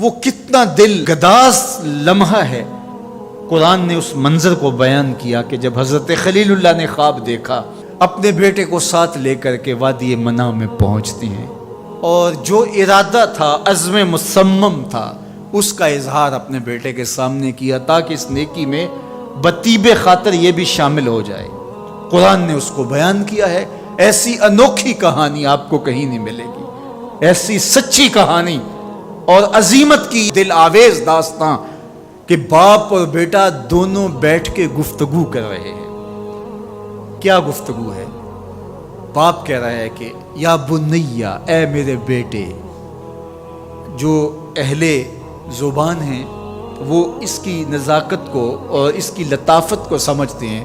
وہ کتنا دل گداز لمحہ ہے۔ قرآن نے اس منظر کو بیان کیا کہ جب حضرت خلیل اللہ نے خواب دیکھا، اپنے بیٹے کو ساتھ لے کر کے وادی منع میں پہنچتے ہیں، اور جو ارادہ تھا، عزم مصمم تھا، اس کا اظہار اپنے بیٹے کے سامنے کیا تاکہ اس نیکی میں بطیب خاطر یہ بھی شامل ہو جائے۔ قرآن نے اس کو بیان کیا ہے۔ ایسی انوکھی کہانی آپ کو کہیں نہیں ملے گی، ایسی سچی کہانی اور عظیمت کی دل آویز داستاں کہ باپ اور بیٹا دونوں بیٹھ کے گفتگو کر رہے ہیں۔ کیا گفتگو ہے؟ باپ کہہ رہا ہے کہ یا بنیا، اے میرے بیٹے۔ جو اہل زبان ہیں وہ اس کی نزاکت کو اور اس کی لطافت کو سمجھتے ہیں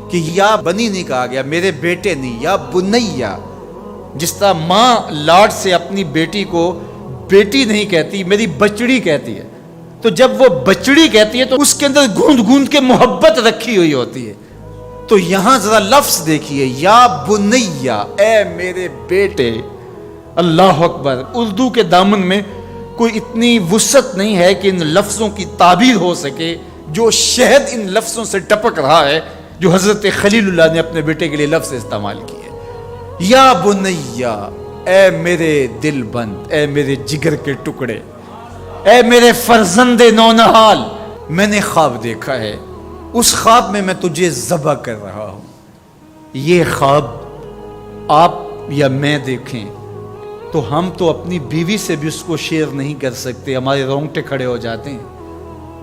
کہ یا بنی نہیں کہا گیا، میرے بیٹے نہیں، یا بنیا۔ جس طرح ماں لاڈ سے اپنی بیٹی کو بیٹی نہیں کہتی، میری بچڑی کہتی ہے، تو جب وہ بچڑی کہتی ہے تو اس کے اندر گوند گوند کے محبت رکھی ہوئی ہوتی ہے۔ تو یہاں ذرا لفظ دیکھیے، یا بنیا، اے میرے بیٹے۔ اللہ اکبر۔ اردو کے دامن میں کوئی اتنی وسعت نہیں ہے کہ ان لفظوں کی تعبیر ہو سکے جو شہد ان لفظوں سے ٹپک رہا ہے جو حضرت خلیل اللہ نے اپنے بیٹے کے لیے لفظ استعمال کیے۔ یا بنیا، اے میرے دل بند، اے میرے جگر کے ٹکڑے، اے میرے فرزند نونہال، میں نے خواب دیکھا ہے، اس خواب میں تجھے ذبح کر رہا ہوں۔ یہ خواب آپ یا میں دیکھیں تو ہم تو اپنی بیوی سے بھی اس کو شیئر نہیں کر سکتے، ہمارے رونگٹے کھڑے ہو جاتے ہیں،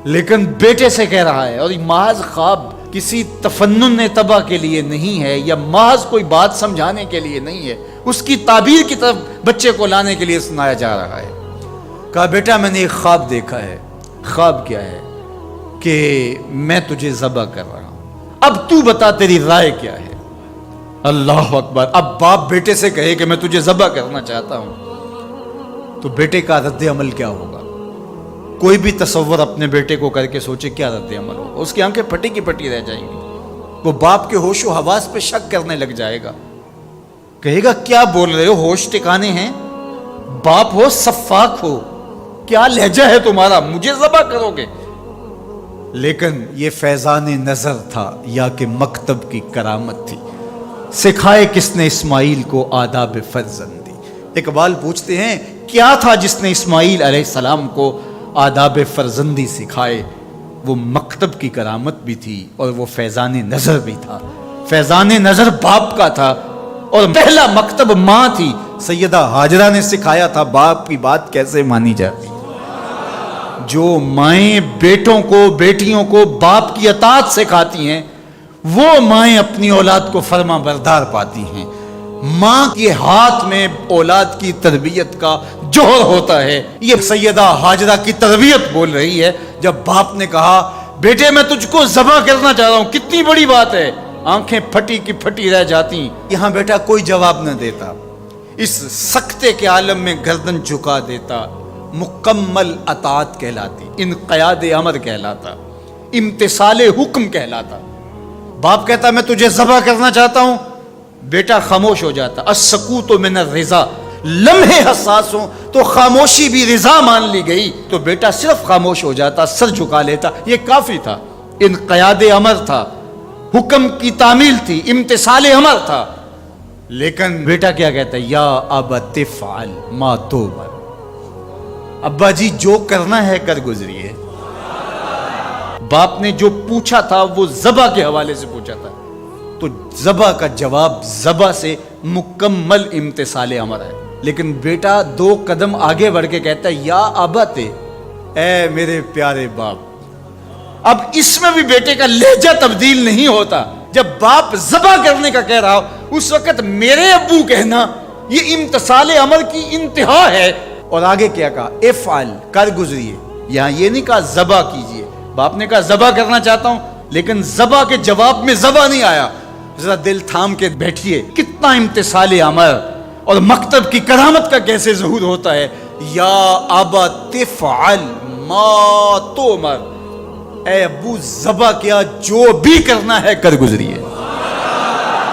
لیکن بیٹے سے کہہ رہا ہے۔ اور یہ محض خواب کسی تفنن طبع کے لیے نہیں ہے، یا محض کوئی بات سمجھانے کے لیے نہیں ہے، اس کی تعبیر کی طرف بچے کو لانے کے لیے سنایا جا رہا ہے۔ کہا بیٹا میں نے ایک خواب دیکھا ہے۔ خواب کیا ہے؟ کہ میں تجھے ذبح کر رہا ہوں، اب تو بتا تیری رائے کیا ہے؟ اللہ اکبر۔ اب باپ بیٹے سے کہے کہ میں تجھے ذبح کرنا چاہتا ہوں تو بیٹے کا رد عمل کیا ہوگا؟ کوئی بھی تصور اپنے بیٹے کو کر کے سوچے کیا رد عمل ہوگا؟ اس کی آنکھیں پھٹی کی پھٹی رہ جائیں گی، وہ باپ کے ہوش و حواس پہ شک کرنے لگ جائے گا، کہے گا کیا بول رہے ہو، ہوش ٹھکانے ہیں؟ باپ ہو، سفاک ہو، کیا لہجہ ہے تمہارا، مجھے ذبح کرو گے؟ لیکن یہ فیضان نظر تھا یا کہ مکتب کی کرامت تھی؟ سکھائے کس نے اسماعیل کو آداب فرزندی؟ اقبال پوچھتے ہیں کیا تھا جس نے اسماعیل علیہ السلام کو آداب فرزندی سکھائے؟ وہ مکتب کی کرامت بھی تھی اور وہ فیضان نظر بھی تھا۔ فیضان نظر باپ کا تھا اور پہلا مکتب ماں تھی۔ سیدہ ہاجرہ نے سکھایا تھا باپ کی بات کیسے مانی جاتی۔ جو مائیں بیٹوں کو، بیٹیوں کو باپ کی اطاعت سکھاتی ہیں، وہ مائیں اپنی اولاد کو فرما بردار پاتی ہیں۔ ماں کے ہاتھ میں اولاد کی تربیت کا جوہر ہوتا ہے۔ یہ سیدہ ہاجرہ کی تربیت بول رہی ہے جب باپ نے کہا بیٹے میں تجھ کو ذبح کرنا چاہ رہا ہوں۔ کتنی بڑی بات ہے، آنکھیں پھٹی کی پھٹی رہ جاتی۔ یہاں بیٹا کوئی جواب نہ دیتا، اس سکتے کے عالم میں گردن جھکا دیتا۔ مکمل اطاعت کہلاتی، انقیاد امر کہلاتا، امتثال حکم کہلاتا۔ باپ کہتا میں تجھے ذبح کرنا چاہتا ہوں، بیٹا خاموش ہو جاتا۔ السکوت من الرضا، لمحے حساس ہوں تو خاموشی بھی رضا مان لی گئی تو بیٹا صرف خاموش ہو جاتا، سر جھکا لیتا، یہ کافی تھا۔ انقیاد امر تھا، حکم کی تعمیل تھی، امتثال امر تھا۔ لیکن بیٹا کیا کہتا ہے؟ یا ابت افعل ما تؤمر، ابا جی جو کرنا ہے کر گزریے۔ باپ نے جو پوچھا تھا وہ ذبح کے حوالے سے پوچھا تھا، تو ذبح کا جواب ذبح سے مکمل امتثال امر ہے۔ لیکن بیٹا دو قدم آگے بڑھ کے کہتا ہے یا ابت، اے میرے پیارے باپ۔ اب اس میں بھی بیٹے کا لہجہ تبدیل نہیں ہوتا۔ جب باپ ذبح کرنے کا کہہ رہا ہو اس وقت میرے ابو کہنا یہ امتثال امر کی انتہا ہے۔ اور آگے کیا کہا؟ افعل، کر گزریے۔ یہاں یہ نہیں کہا ذبح کیجئے، باپ نے کہا ذبح کرنا چاہتا ہوں، لیکن ذبح کے جواب میں ذبح نہیں آیا۔ ذرا دل تھام کے بیٹھیے، کتنا امتثال امر اور مکتب کی کرامت کا کیسے ظہور ہوتا ہے۔ یا ابا تفعل ما تؤمر، اے ابو ذبح کیا، جو بھی کرنا ہے کر گزریے۔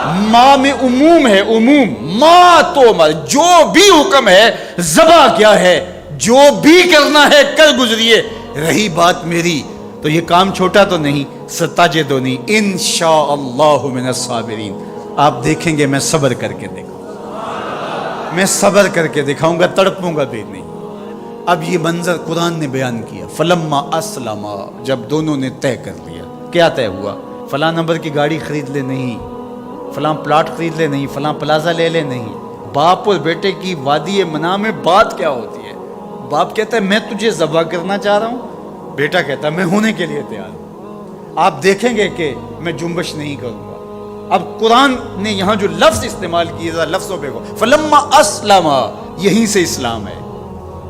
ماں میں عموم ہے، عموم، ما تؤمر، جو بھی حکم ہے، ذبح کیا ہے، جو بھی کرنا ہے کر گزریے، رہی بات میری تو یہ کام چھوٹا تو نہیں، ستجدنی انشاءاللہ من الصابرین، آپ دیکھیں گے میں صبر کر کے دکھاؤں، میں صبر کر کے دکھاؤں گا، تڑپوں گا بھی نہیں۔ اب یہ منظر قرآن نے بیان کیا، فلما اسلما، جب دونوں نے طے کر لیا۔ کیا طے ہوا؟ فلاں نمبر کی گاڑی خرید لے نہیں، فلاں پلاٹ خرید لے نہیں، فلاں پلازا لے لے نہیں۔ باپ اور بیٹے کی وادی منع میں بات کیا ہوتی ہے؟ باپ کہتا ہے میں تجھے ذبح کرنا چاہ رہا ہوں، بیٹا کہتا ہے میں ہونے کے لیے تیار ہوں۔ آپ دیکھیں گے کہ میں جنبش نہیں کروں گا۔ اب قرآن نے یہاں جو لفظ استعمال کیے، ذرا لفظوں پہ کو، فلما اسلما، یہیں سے اسلام ہے۔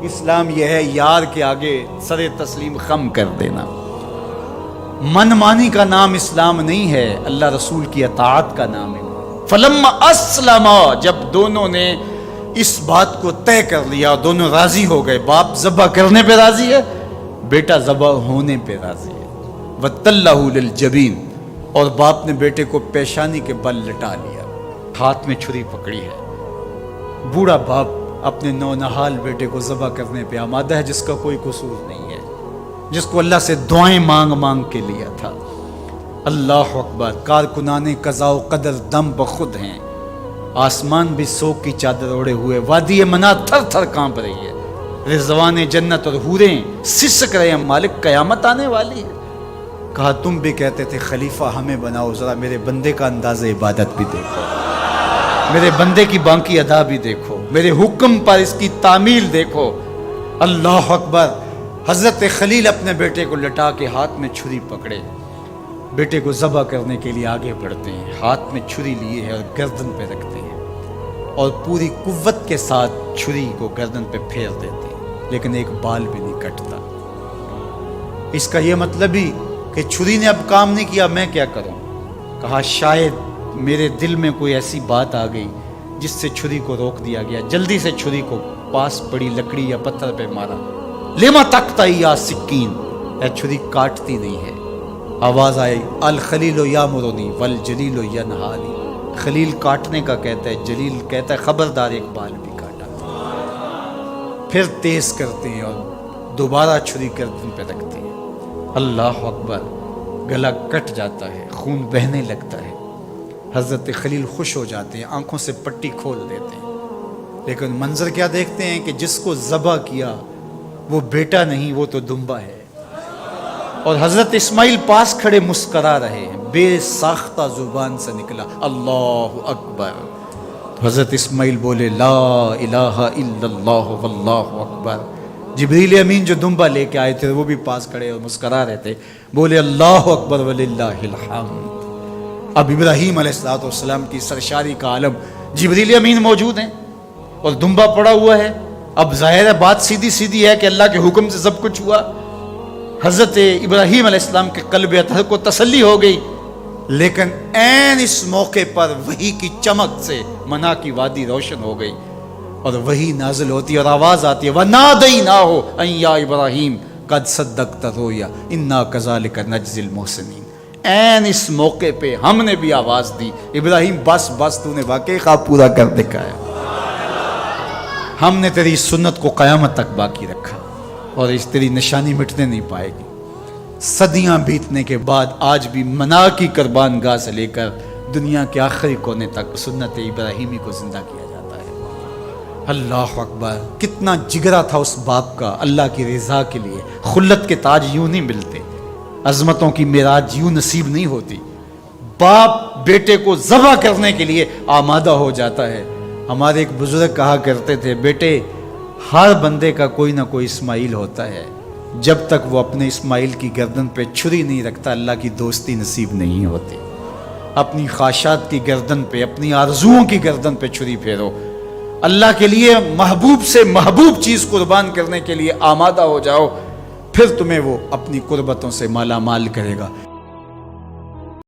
اسلام یہ ہے یار کے آگے سر تسلیم خم کر دینا۔ من مانی کا نام اسلام نہیں ہے، اللہ رسول کی اطاعت کا نام ہے۔ فلما اسلما، جب دونوں نے اس بات کو طے کر لیا، دونوں راضی ہو گئے، باپ ذبح کرنے پہ راضی ہے، بیٹا ذبح ہونے پہ راضی ہے۔ وَتَلَّهُ لِلْجَبِينِ، اور باپ نے بیٹے کو پیشانی کے بل لٹا لیا، ہاتھ میں چھری پکڑی ہے۔ بوڑھا باپ اپنے نونہال بیٹے کو ذبح کرنے پہ آمادہ ہے، جس کا کوئی قصور نہیں ہے، جس کو اللہ سے دعائیں مانگ مانگ کے لیا تھا۔ اللہ اکبر، کارکنان قضاء و قدر دم بخود ہیں، آسمان بھی سوگ کی چادر اوڑے ہوئے، وادی منع تھر تھر کانپ رہی ہے، رضوان جنت اور حوریں سسک رہے ہیں، مالک قیامت آنے والی ہے۔ کہا تم بھی کہتے تھے خلیفہ ہمیں بناؤ، ذرا میرے بندے کا انداز عبادت بھی دیکھو، میرے بندے کی بانکی ادا بھی دیکھو، میرے حکم پر اس کی تعمیل دیکھو۔ اللہ اکبر، حضرت خلیل اپنے بیٹے کو لٹا کے ہاتھ میں چھری پکڑے، بیٹے کو ذبح کرنے کے لیے آگے بڑھتے ہیں، ہاتھ میں چھری لیے ہیں اور گردن پہ رکھتے ہیں، اور پوری قوت کے ساتھ چھری کو گردن پہ پھیر دیتے ہیں، لیکن ایک بال بھی نہیں کٹتا۔ اس کا یہ مطلب ہی کہ چھری نے اب کام نہیں کیا، میں کیا کروں؟ کہا شاید میرے دل میں کوئی ایسی بات آ گئی جس سے چھری کو روک دیا گیا، جلدی سے چھری کو پاس پڑی لکڑی یا پتھر پہ مارا۔ لما تقطعی یا سکین، اے چھری کاٹتی نہیں ہے۔ آواز آئی الخلیل یامرنی والجلیل ینہانی، خلیل کاٹنے کا کہتا ہے، جلیل کہتا ہے خبردار ایک بال بھی کاٹا۔ پھر تیز کرتے ہیں اور دوبارہ چھری گردن پہ رکھتے ہیں۔ اللہ اکبر، گلا کٹ جاتا ہے، خون بہنے لگتا ہے۔ حضرت خلیل خوش ہو جاتے ہیں، آنکھوں سے پٹی کھول دیتے ہیں، لیکن منظر کیا دیکھتے ہیں کہ جس کو ذبح کیا وہ بیٹا نہیں، وہ تو دمبا ہے۔ اور حضرت اسماعیل پاس کھڑے مسکرا رہے ہیں، بے ساختہ زبان سے نکلا اللہ اکبر۔ تو حضرت اسماعیل بولے لا الہ الا اللہ واللہ اکبر۔ جبریل امین جو دمبا لے کے آئے تھے وہ بھی پاس کھڑے اور مسکرا رہے تھے، بولے اللہ اکبر وللہ الحمد۔ اب ابراہیم علیہ السلام کی سرشاری کا عالم، جبریل امین موجود ہیں اور دمبا پڑا ہوا ہے۔ اب ظاہر ہے بات سیدھی سیدھی ہے کہ اللہ کے حکم سے سب کچھ ہوا۔ حضرت ابراہیم علیہ السلام کے قلب اطہر کو تسلی ہو گئی، لیکن عین اس موقع پر وحی کی چمک سے منع کی وادی روشن ہو گئی، اور وحی نازل ہوتی ہے اور آواز آتی ہے وَنَادَيْنَاهُ أَن يَا إِبْرَاهِيمُ قَدْ صَدَّقْتَ الرُّؤْيَا إِنَّا كَذَلِكَ نَجْزِي الْمُحْسِنِينَ۔ عین اس موقع پہ ہم نے بھی آواز دی، ابراہیم بس تو نے واقعی خواب پورا کر دکھایا، ہم نے تیری سنت کو قیامت تک باقی رکھا، اور اس تیری نشانی مٹنے نہیں پائے گی۔ صدیاں بیتنے کے بعد آج بھی منع کی قربان گاہ سے لے کر دنیا کے آخری کونے تک سنت ابراہیمی کو زندہ کیا جاتا ہے۔ اللہ اکبر، کتنا جگرا تھا اس باپ کا اللہ کی رضا کے لیے۔ خلت کے تاج یوں نہیں ملتے، عظمتوں کی معراج یوں نصیب نہیں ہوتی۔ باپ بیٹے کو ذبح کرنے کے لیے آمادہ ہو جاتا ہے۔ ہمارے ایک بزرگ کہا کرتے تھے بیٹے ہر بندے کا کوئی نہ کوئی اسماعیل ہوتا ہے، جب تک وہ اپنے اسماعیل کی گردن پہ چھری نہیں رکھتا اللہ کی دوستی نصیب نہیں ہوتی۔ اپنی خواہشات کی گردن پہ، اپنی آرزوؤں کی گردن پہ چھری پھیرو، اللہ کے لیے محبوب سے محبوب چیز قربان کرنے کے لیے آمادہ ہو جاؤ، پھر تمہیں وہ اپنی قربتوں سے مالا مال کرے گا۔